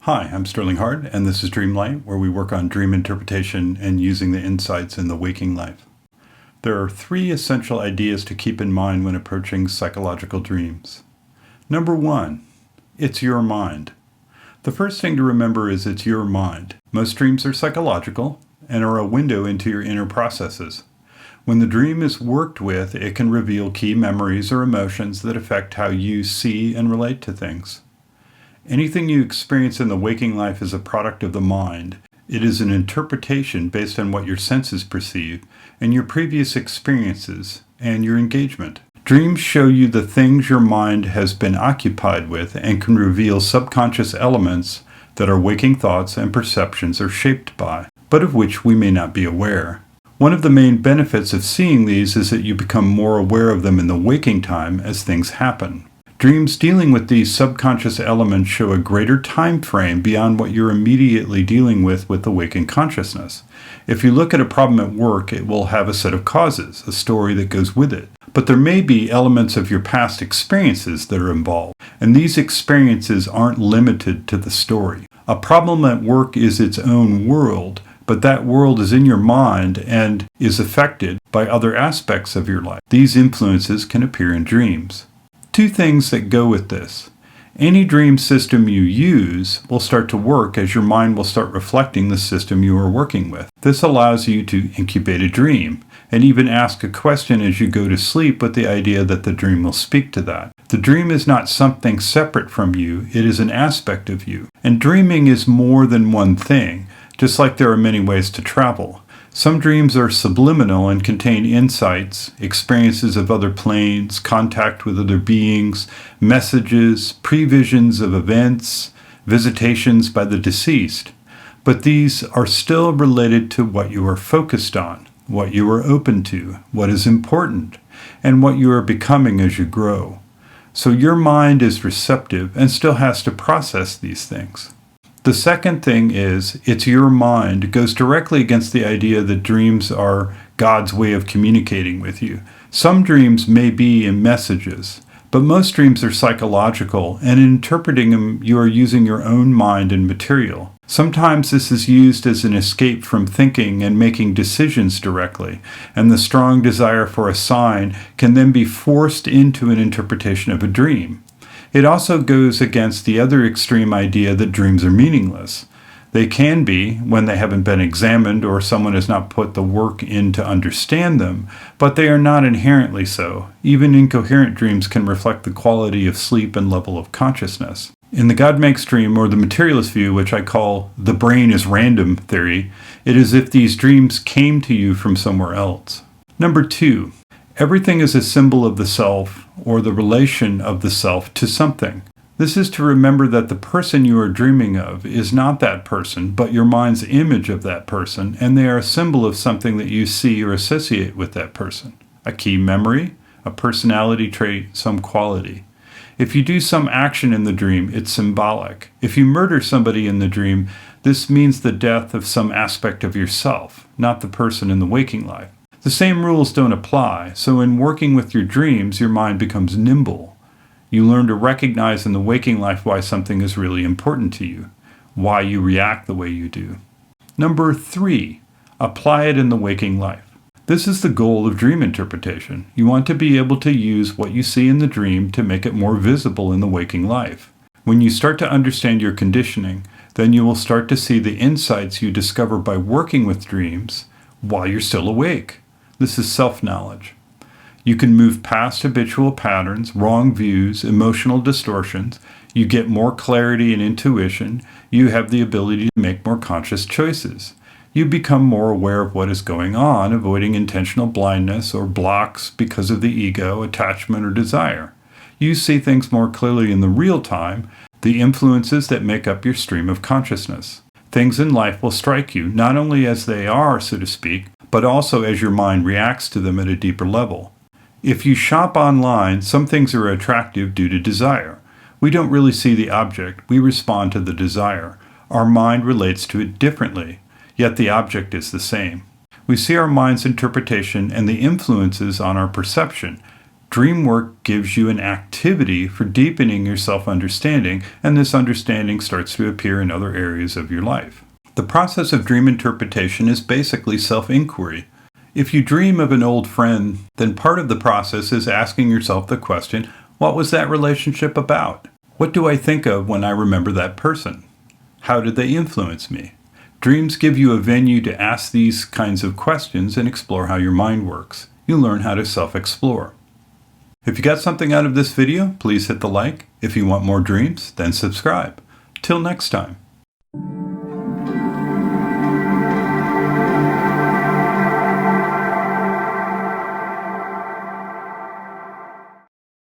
Hi, I'm Sterling Hard, and this is Dreamlight, where we work on dream interpretation and using the insights in the waking life. There are 3 essential ideas to keep in mind when approaching psychological dreams. Number 1, it's your mind. The first thing to remember is it's your mind. Most dreams are psychological and are a window into your inner processes. When the dream is worked with, it can reveal key memories or emotions that affect how you see and relate to things. Anything you experience in the waking life is a product of the mind. It is an interpretation based on what your senses perceive and your previous experiences and your engagement. Dreams show you the things your mind has been occupied with and can reveal subconscious elements that our waking thoughts and perceptions are shaped by, but of which we may not be aware. One of the main benefits of seeing these is that you become more aware of them in the waking time as things happen. Dreams dealing with these subconscious elements show a greater time frame beyond what you're immediately dealing with the waking consciousness. If you look at a problem at work, it will have a set of causes, a story that goes with it. But there may be elements of your past experiences that are involved, and these experiences aren't limited to the story. A problem at work is its own world, but that world is in your mind and is affected by other aspects of your life. These influences can appear in dreams. 2 things that go with this. Any dream system you use will start to work as your mind will start reflecting the system you are working with. This allows you to incubate a dream and even ask a question as you go to sleep with the idea that the dream will speak to that. The dream is not something separate from you, it is an aspect of you. And dreaming is more than one thing, just like there are many ways to travel. Some dreams are subliminal and contain insights, experiences of other planes, contact with other beings, messages, previsions of events, visitations by the deceased. But these are still related to what you are focused on, what you are open to, what is important, and what you are becoming as you grow. So your mind is receptive and still has to process these things. The second thing is, it's your mind. It goes directly against the idea that dreams are God's way of communicating with you. Some dreams may be in messages, but most dreams are psychological, and in interpreting them, you are using your own mind and material. Sometimes this is used as an escape from thinking and making decisions directly, and the strong desire for a sign can then be forced into an interpretation of a dream. It also goes against the other extreme idea that dreams are meaningless. They can be when they haven't been examined or someone has not put the work in to understand them, but they are not inherently so. Even incoherent dreams can reflect the quality of sleep and level of consciousness. In the God makes dream, or the materialist view, which I call the brain is random theory, it is as if these dreams came to you from somewhere else. Number 2. Everything is a symbol of the self or the relation of the self to something. This is to remember that the person you are dreaming of is not that person, but your mind's image of that person, and they are a symbol of something that you see or associate with that person. A key memory, a personality trait, some quality. If you do some action in the dream, it's symbolic. If you murder somebody in the dream, this means the death of some aspect of yourself, not the person in the waking life. The same rules don't apply, so in working with your dreams, your mind becomes nimble. You learn to recognize in the waking life why something is really important to you, why you react the way you do. Number 3, apply it in the waking life. This is the goal of dream interpretation. You want to be able to use what you see in the dream to make it more visible in the waking life. When you start to understand your conditioning, then you will start to see the insights you discover by working with dreams while you're still awake. This is self-knowledge. You can move past habitual patterns, wrong views, emotional distortions. You get more clarity and intuition. You have the ability to make more conscious choices. You become more aware of what is going on, avoiding intentional blindness or blocks because of the ego, attachment, or desire. You see things more clearly in the real time, the influences that make up your stream of consciousness. Things in life will strike you, not only as they are, so to speak, but also as your mind reacts to them at a deeper level. If you shop online, some things are attractive due to desire. We don't really see the object, we respond to the desire. Our mind relates to it differently, yet the object is the same. We see our mind's interpretation and the influences on our perception. Dream work gives you an activity for deepening your self-understanding, and this understanding starts to appear in other areas of your life. The process of dream interpretation is basically self-inquiry. If you dream of an old friend, then part of the process is asking yourself the question, what was that relationship about? What do I think of when I remember that person? How did they influence me? Dreams give you a venue to ask these kinds of questions and explore how your mind works. You learn how to self-explore. If you got something out of this video, please hit the like. If you want more dreams, then subscribe. Till next time.